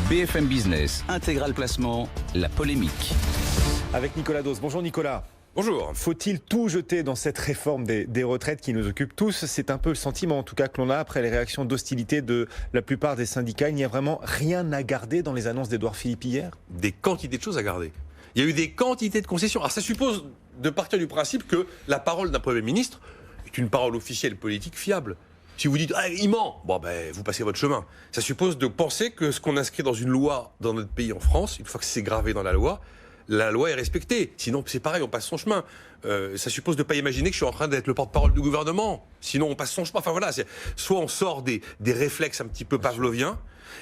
BFM Business, Intégral Placement, la polémique. Avec Nicolas Dos. Bonjour Nicolas. Bonjour. Faut-il tout jeter dans cette réforme des retraites qui nous occupe tous? C'est un peu le sentiment en tout cas que l'on a après les réactions d'hostilité de la plupart des syndicats. Il n'y a vraiment rien à garder dans les annonces d'Édouard Philippe hier? Des quantités de choses à garder. Il y a eu des quantités de concessions. Alors ça suppose de partir du principe que la parole d'un Premier ministre est une parole officielle politique fiable. Si vous dites « il ment », vous passez votre chemin. Ça suppose de penser que ce qu'on inscrit dans une loi dans notre pays en France, une fois que c'est gravé dans la loi est respectée. Sinon, c'est pareil, on passe son chemin. Ça suppose de ne pas imaginer que je suis en train d'être le porte-parole du gouvernement. Sinon, on passe son chemin. Enfin voilà, soit on sort des réflexes un petit peu pavloviens,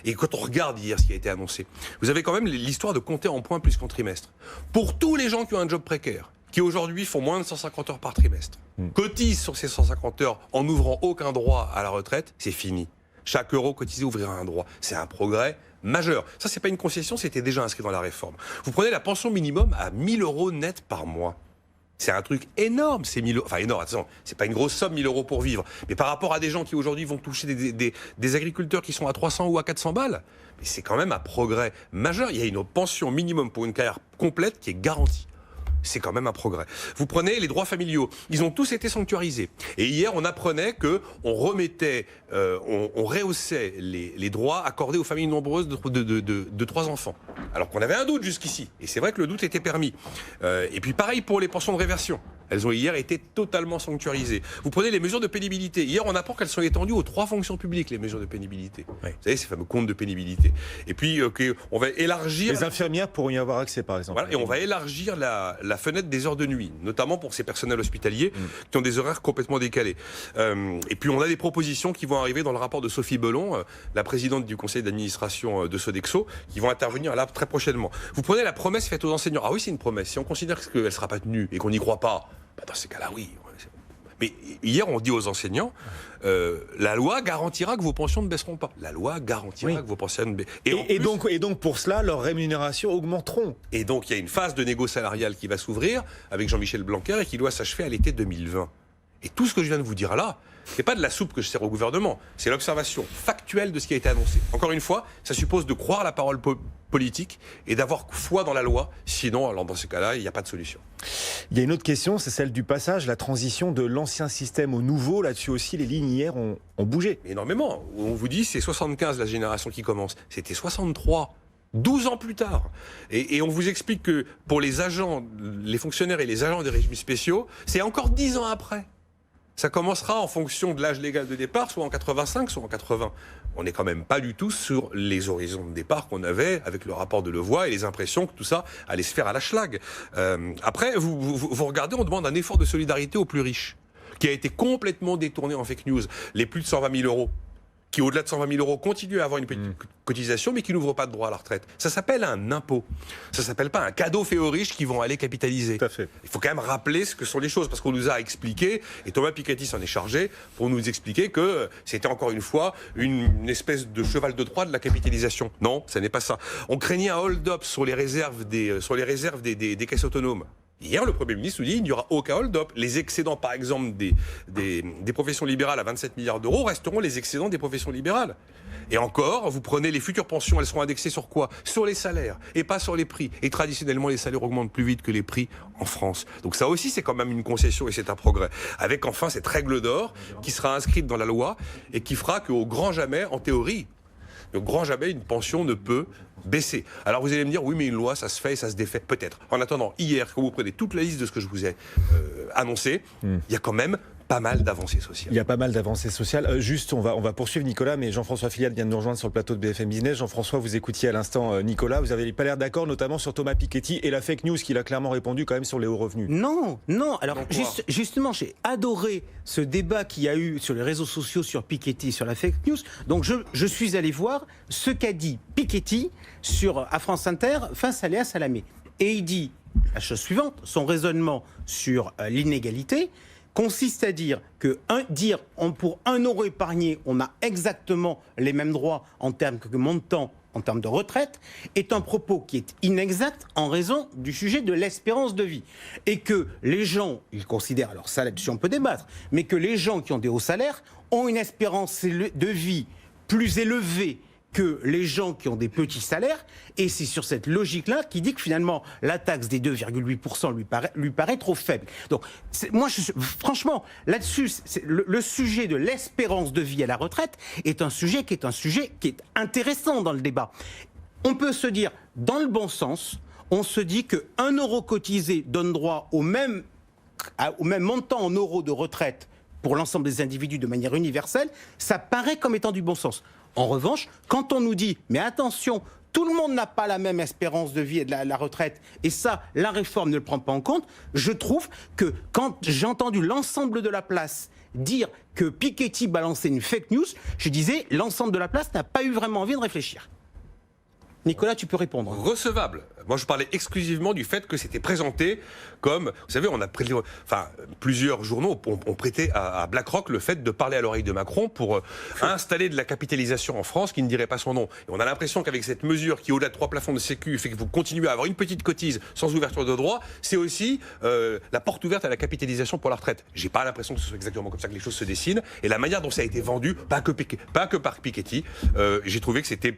et quand on regarde hier ce qui a été annoncé, vous avez quand même l'histoire de compter en points plus qu'en trimestre. Pour tous les gens qui ont un job précaire, qui aujourd'hui font moins de 150 heures par trimestre, cotisent sur ces 150 heures en n'ouvrant aucun droit à la retraite, c'est fini. Chaque euro cotisé ouvrira un droit. C'est un progrès majeur. Ça, c'est pas une concession, c'était déjà inscrit dans la réforme. Vous prenez la pension minimum à 1 000 € net par mois. C'est un truc énorme, c'est 1 000 €. Enfin, énorme, attention, c'est pas une grosse somme, 1 000 € pour vivre. Mais par rapport à des gens qui aujourd'hui vont toucher des agriculteurs qui sont à 300 ou à 400 balles, mais c'est quand même un progrès majeur. Il y a une pension minimum pour une carrière complète qui est garantie. C'est quand même un progrès. Vous prenez les droits familiaux, ils ont tous été sanctuarisés. Et hier, on apprenait que on remettait, on rehaussait les droits accordés aux familles nombreuses de 3 enfants. Alors qu'on avait un doute jusqu'ici. Et c'est vrai que le doute était permis. Et puis pareil pour les pensions de réversion. Elles ont hier été totalement sanctuarisées. Vous prenez les mesures de pénibilité. Hier, on apprend qu'elles sont étendues aux 3 fonctions publiques, les mesures de pénibilité. Oui. Vous savez, ces fameux comptes de pénibilité. Et puis, on va élargir... Les infirmières pourront y avoir accès, par exemple. Voilà, et on va élargir la fenêtre des heures de nuit, notamment pour ces personnels hospitaliers qui ont des horaires complètement décalés. Et puis, on a des propositions qui vont arriver dans le rapport de Sophie Bellon, la présidente du conseil d'administration de Sodexo, qui vont intervenir là très prochainement. Vous prenez la promesse faite aux enseignants. Ah oui, c'est une promesse. Si on considère qu'elle ne sera pas tenue et qu'on n'y croit pas, dans ces cas-là, oui. Mais hier, on dit aux enseignants, la loi garantira que vos pensions ne baisseront pas. La loi garantira que vos pensions ne baisseront pas. Et donc, pour cela, leurs rémunérations augmenteront. Et donc, il y a une phase de négo salariale qui va s'ouvrir avec Jean-Michel Blanquer et qui doit s'achever à l'été 2020. Et tout ce que je viens de vous dire là, c'est pas de la soupe que je sers au gouvernement, c'est l'observation factuelle de ce qui a été annoncé. Encore une fois, ça suppose de croire la parole politique et d'avoir foi dans la loi. Sinon, alors dans ce cas-là, il n'y a pas de solution. Il y a une autre question, c'est celle du passage, la transition de l'ancien système au nouveau. Là-dessus aussi, les lignes hier ont bougé. Énormément. On vous dit, c'est 75 la génération qui commence. C'était 63. 12 ans plus tard. Et on vous explique que pour les agents, les fonctionnaires et les agents des régimes spéciaux, c'est encore 10 ans après. Ça commencera en fonction de l'âge légal de départ, soit en 85, soit en 80. On n'est quand même pas du tout sur les horizons de départ qu'on avait avec le rapport de Levoy et les impressions que tout ça allait se faire à la schlag. Après, vous regardez, on demande un effort de solidarité aux plus riches, qui a été complètement détourné en fake news. Les plus de 120 000 €, qui au-delà de 120 000 € continuent à avoir une petite cotisation, mais qui n'ouvrent pas de droit à la retraite. Ça s'appelle un impôt. Ça ne s'appelle pas un cadeau fait aux riches qui vont aller capitaliser. Tout à fait. Il faut quand même rappeler ce que sont les choses, parce qu'on nous a expliqué, et Thomas Piketty s'en est chargé, pour nous expliquer que c'était encore une fois une espèce de cheval de Troie de la capitalisation. Non, ça n'est pas ça. On craignait un hold-up sur les réserves des caisses autonomes. Hier, le Premier ministre nous dit qu'il n'y aura aucun hold-up. Les excédents, par exemple, des professions libérales à 27 milliards d'euros resteront les excédents des professions libérales. Et encore, vous prenez les futures pensions, elles seront indexées sur quoi? Sur les salaires, et pas sur les prix. Et traditionnellement, les salaires augmentent plus vite que les prix en France. Donc ça aussi, c'est quand même une concession et c'est un progrès. Avec enfin cette règle d'or qui sera inscrite dans la loi et qui fera qu'au grand jamais, en théorie, au grand jamais, une pension ne peut baisser. Alors vous allez me dire, oui, mais une loi, ça se fait et ça se défait. Peut-être. En attendant, hier, quand vous prenez toute la liste de ce que je vous ai annoncé, il y a quand même pas mal d'avancées sociales. Il y a pas mal d'avancées sociales. Juste, on va poursuivre Nicolas, mais Jean-François Filial vient de nous rejoindre sur le plateau de BFM Business. Jean-François, vous écoutiez à l'instant Nicolas. Vous n'avez pas l'air d'accord, notamment sur Thomas Piketty et la fake news qu'il a clairement répondu quand même sur les hauts revenus. Non. Alors justement, j'ai adoré ce débat qu'il y a eu sur les réseaux sociaux sur Piketty, sur la fake news. Donc je suis allé voir ce qu'a dit Piketty à France Inter face à Léa Salamé. Et il dit la chose suivante, son raisonnement sur l'inégalité consiste à dire que pour 1 euro épargné, on a exactement les mêmes droits en termes de montant, en termes de retraite, est un propos qui est inexact en raison du sujet de l'espérance de vie. Et que les gens, ils considèrent, alors ça là-dessus on peut débattre, mais que les gens qui ont des hauts salaires ont une espérance de vie plus élevée que les gens qui ont des petits salaires, et c'est sur cette logique-là qui dit que finalement la taxe des 2,8% lui paraît trop faible. Donc moi, franchement, là-dessus, le sujet de l'espérance de vie à la retraite est un sujet qui est intéressant dans le débat. On peut se dire, dans le bon sens, on se dit que 1 euro cotisé donne droit au même montant en euros de retraite pour l'ensemble des individus de manière universelle, ça paraît comme étant du bon sens. En revanche, quand on nous dit, mais attention, tout le monde n'a pas la même espérance de vie et de la retraite, et ça, la réforme ne le prend pas en compte, je trouve que quand j'ai entendu l'ensemble de la place dire que Piketty balançait une fake news, je disais, l'ensemble de la place n'a pas eu vraiment envie de réfléchir. Nicolas, tu peux répondre. Recevable. Moi, je parlais exclusivement du fait que c'était présenté comme... Vous savez, plusieurs journaux ont prêté à BlackRock le fait de parler à l'oreille de Macron pour installer de la capitalisation en France qui ne dirait pas son nom. Et on a l'impression qu'avec cette mesure qui, au-delà de 3 plafonds de sécu, fait que vous continuez à avoir une petite cotise sans ouverture de droit, c'est aussi la porte ouverte à la capitalisation pour la retraite. J'ai pas l'impression que ce soit exactement comme ça que les choses se dessinent. Et la manière dont ça a été vendu, pas que par Piketty, j'ai trouvé que c'était...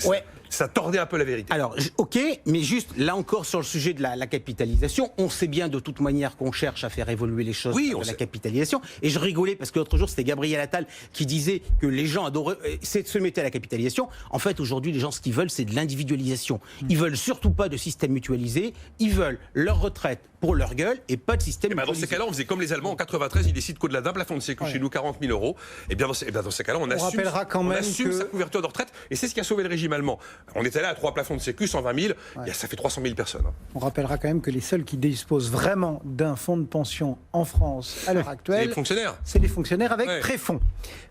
Ouais. Ça tordait un peu la vérité. Alors, ok, mais juste là encore sur le sujet de la capitalisation, on sait bien de toute manière qu'on cherche à faire évoluer les choses de la capitalisation. Et je rigolais parce que l'autre jour, c'était Gabriel Attal qui disait que les gens se mettaient à la capitalisation. En fait, aujourd'hui, les gens, ce qu'ils veulent, c'est de l'individualisation. Ils veulent surtout pas de système mutualisé. Ils veulent leur retraite pour leur gueule et pas de système mutualisé. Dans ces cas-là, on faisait comme les Allemands en 93, ils décident qu'au-delà d'un plafond de sécu chez nous, 40 000 euros. Et bien dans ces cas-là, on assume sa couverture de retraite. Et c'est ce qui a sauvé le régime allemand. On est allé à 3 plafonds de sécu, 120 000, ça fait 300 000 personnes. On rappellera quand même que les seuls qui disposent vraiment d'un fonds de pension en France à l'heure actuelle, c'est les fonctionnaires avec préfonds.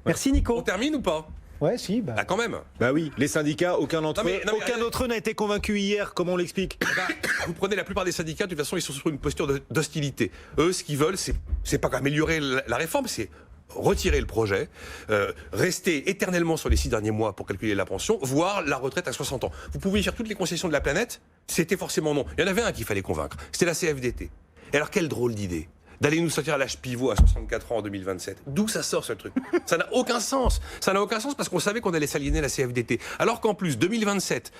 Merci Nico. On termine ou pas ? Ouais, si. Ah, quand même. Bah oui, les syndicats, aucun d'entre eux n'a été convaincu hier. Comment on l'explique ? Vous prenez la plupart des syndicats, de toute façon, ils sont sur une posture d'hostilité. Eux, ce qu'ils veulent, c'est pas améliorer la réforme, c'est retirer le projet, rester éternellement sur les 6 derniers mois pour calculer la pension, voire la retraite à 60 ans. Vous pouvez faire toutes les concessions de la planète, c'était forcément non. Il y en avait un qu'il fallait convaincre, c'était la CFDT. Et alors, quelle drôle d'idée d'aller nous sortir à l'âge pivot à 64 ans en 2027. D'où ça sort ce truc ? Ça n'a aucun sens. Ça n'a aucun sens parce qu'on savait qu'on allait s'aliéner la CFDT. Alors qu'en plus, 2027...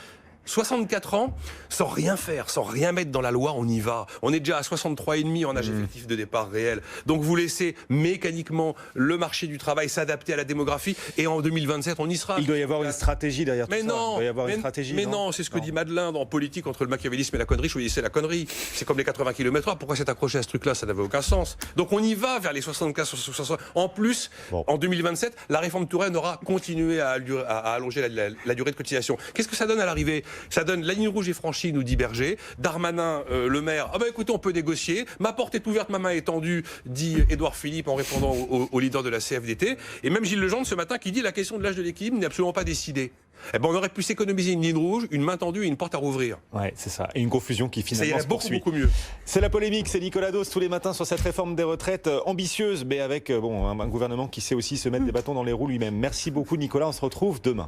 64 ans, sans rien faire, sans rien mettre dans la loi, on y va. On est déjà à 63,5 en âge effectif de départ réel. Donc vous laissez mécaniquement le marché du travail s'adapter à la démographie et en 2027, on y sera. Il doit y avoir une stratégie derrière tout ça. Il doit y avoir une stratégie. Mais non, c'est ce que dit Madeleine en politique entre le machiavélisme et la connerie. Je vous dis, c'est la connerie. C'est comme les 80 km/h. Pourquoi s'être accroché à ce truc-là ? Ça n'avait aucun sens. Donc on y va vers les 75, 60. En plus, en 2027, la réforme Touraine aura continué à allonger la durée de cotisation. Qu'est-ce que ça donne à l'arrivée ? Ça donne la ligne rouge est franchie, nous dit Berger. Darmanin, le maire, ah ben écoutez, on peut négocier. Ma porte est ouverte, ma main est tendue, dit Édouard Philippe en répondant au leader de la CFDT. Et même Gilles Legendre ce matin qui dit la question de l'âge de l'équilibre n'est absolument pas décidée. Eh ben on aurait pu s'économiser une ligne rouge, une main tendue et une porte à rouvrir. Ouais, c'est ça. Et une confusion qui finalement se poursuit. Beaucoup mieux. C'est la polémique, c'est Nicolas Dos tous les matins sur cette réforme des retraites ambitieuse, mais avec un gouvernement qui sait aussi se mettre des bâtons dans les roues lui-même. Merci beaucoup Nicolas, on se retrouve demain.